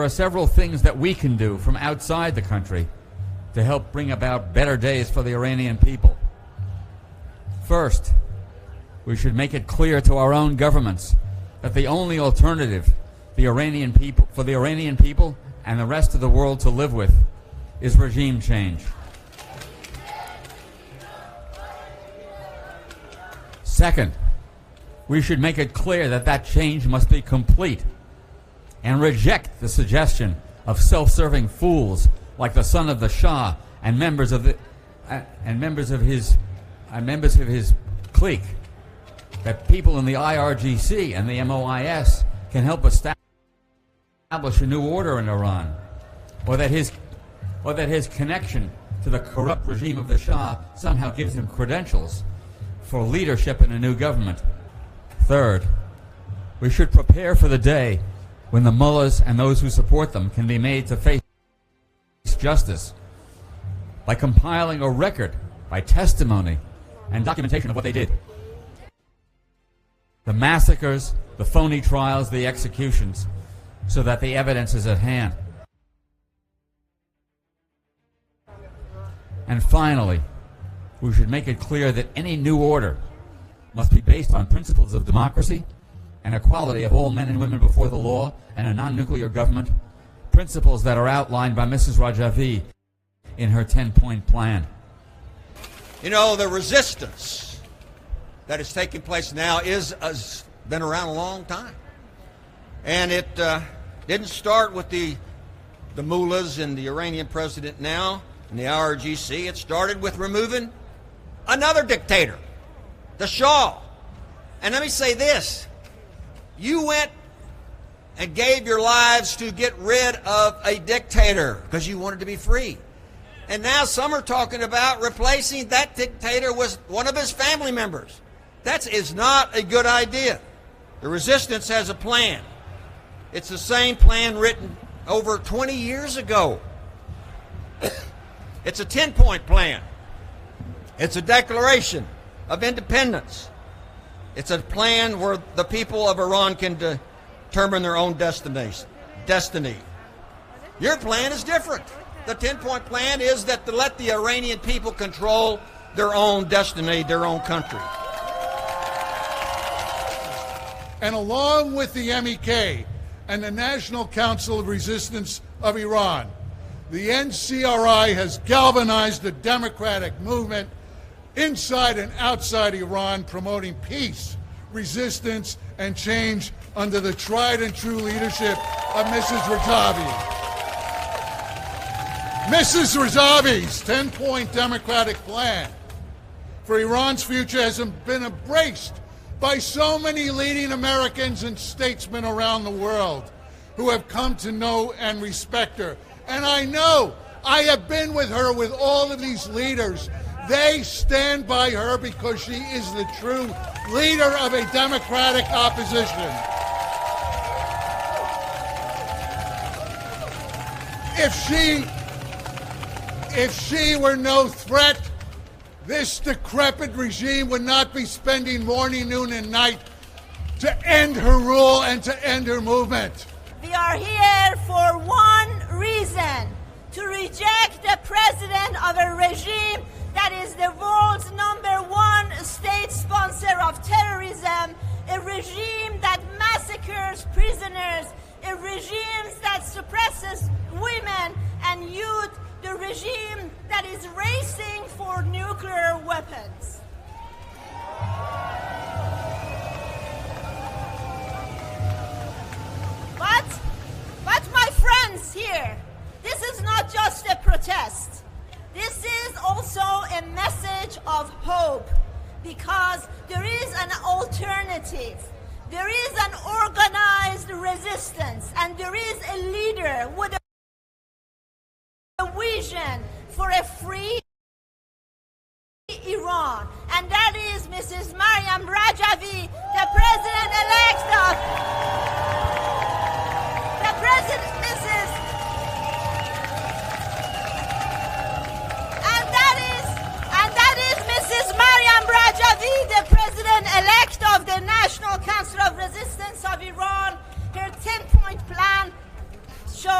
there are several things that we can do from outside the country to help bring about better days for the Iranian people. First, we should make it clear to our own governments that the only alternative for the Iranian people and the rest of the world to live with is regime change. Second, we should make it clear that that change must be complete and reject the suggestion of self-serving fools like the son of the Shah and members of his clique, that people in the IRGC and the MOIS can help establish a new order in Iran, or that his connection to the corrupt regime of the Shah somehow gives him credentials for leadership in a new government. Third, we should prepare for the day when the mullahs and those who support them can be made to face justice by compiling a record by testimony and documentation of what they did. The massacres, the phony trials, the executions, so that the evidence is at hand. And finally, we should make it clear that any new order must be based on principles of democracy and equality of all men and women before the law and a non-nuclear government, principles that are outlined by Mrs. Rajavi in her 10-point plan. You know, the resistance that is taking place now has been around a long time. And it didn't start with the mullahs and the Iranian president now and the IRGC. It started with removing another dictator, the Shah. And let me say this. You went and gave your lives to get rid of a dictator because you wanted to be free. And now some are talking about replacing that dictator with one of his family members. That is not a good idea. The resistance has a plan. It's the same plan written over 20 years ago. It's a 10-point plan. It's a declaration of independence. It's a plan where the people of Iran can determine their own destiny. Your plan is different. The 10-point plan is that to let the Iranian people control their own destiny, their own country. And along with the MEK and the National Council of Resistance of Iran, the NCRI has galvanized the democratic movement inside and outside Iran, promoting peace, resistance, and change under the tried and true leadership of Mrs. Rajavi. Mrs. Rajavi's 10-point democratic plan for Iran's future has been embraced by so many leading Americans and statesmen around the world who have come to know and respect her. And I know, I have been with her with all of these leaders. They stand by her because she is the true leader of a democratic opposition. If she were no threat, this decrepit regime would not be spending morning, noon, and night to end her rule and to end her movement. We are here for one reason: to reject the president of a regime that is the world's #1 state sponsor of terrorism, a regime that massacres prisoners, a regime that suppresses women and youth, the regime that is racing for nuclear weapons. But my friends here, this is not just a protest. This is also a message of hope, because there is an alternative. There is an organized resistance, and there is a leader with a vision for a free Iran, and that is Mrs. Maryam Rajavi, the president-elect of the president, Mrs. Maryam Rajavi, the president-elect of the National Council of Resistance of Iran. Her 10-point plan shows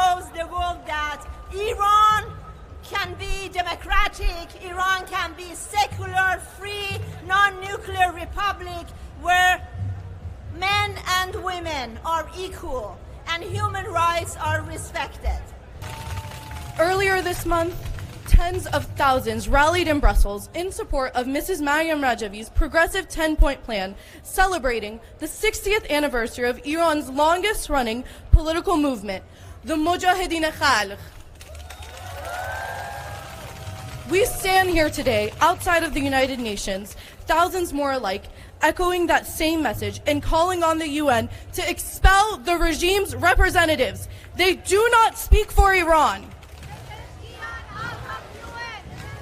where men and women are equal and human rights are respected. Earlier this month, tens of thousands rallied in Brussels in support of Mrs. Mariam Rajavi's progressive 10-point plan, celebrating the 60th anniversary of Iran's longest-running political movement, the Mujahedin-e-Khalq. We stand here today outside of the United Nations, thousands more alike, echoing that same message and calling on the UN to expel the regime's representatives. They do not speak for Iran.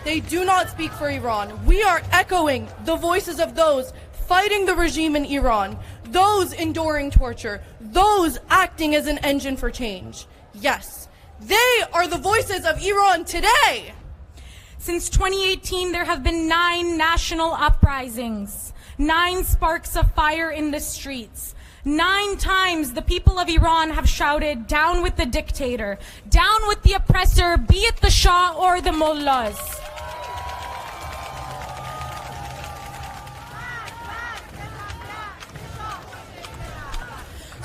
They do not speak for Iran. We are echoing the voices of those fighting the regime in Iran, those enduring torture, those acting as an engine for change. Yes, they are the voices of Iran today. Since 2018, there have been 9 national uprisings, 9 sparks of fire in the streets. 9 times the people of Iran have shouted, "Down with the dictator, down with the oppressor, be it the Shah or the mullahs."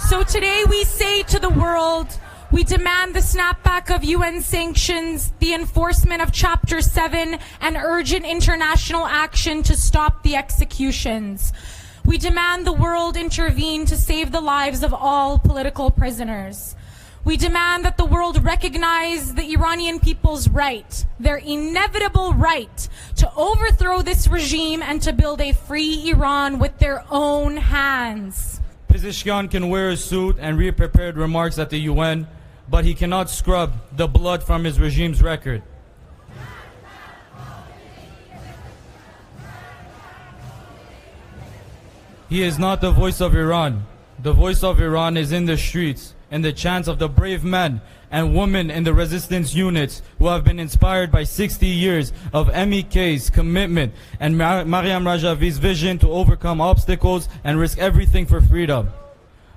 So today we say to the world, we demand the snapback of UN sanctions, the enforcement of Chapter 7, and urgent international action to stop the executions. We demand the world intervene to save the lives of all political prisoners. We demand that the world recognize the Iranian people's right, their inevitable right, to overthrow this regime and to build a free Iran with their own hands. Pezeshkian can wear a suit and read prepared remarks at the UN, but he cannot scrub the blood from his regime's record. He is not the voice of Iran. The voice of Iran is in the streets, in the chants of the brave men and women in the resistance units who have been inspired by 60 years of MEK's commitment and Mariam Rajavi's vision to overcome obstacles and risk everything for freedom.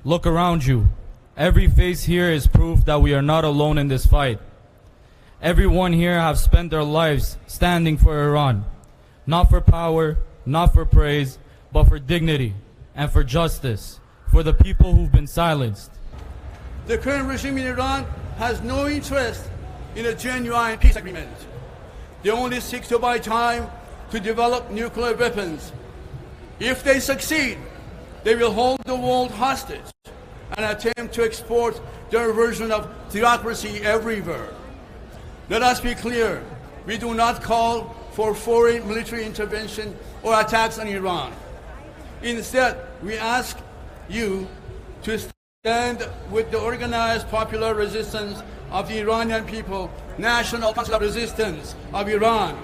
Look around you. Every face here is proof that we are not alone in this fight. Everyone here have spent their lives standing for Iran, not for power, not for praise, but for dignity and for justice, for the people who've been silenced. The current regime in Iran has no interest in a genuine peace agreement. They only seek to buy time to develop nuclear weapons. If they succeed, they will hold the world hostage and attempt to export their version of theocracy everywhere. Let us be clear, we do not call for foreign military intervention or attacks on Iran. Instead, we ask you to stand with the organized popular resistance of the Iranian people, National Council of Resistance of Iran.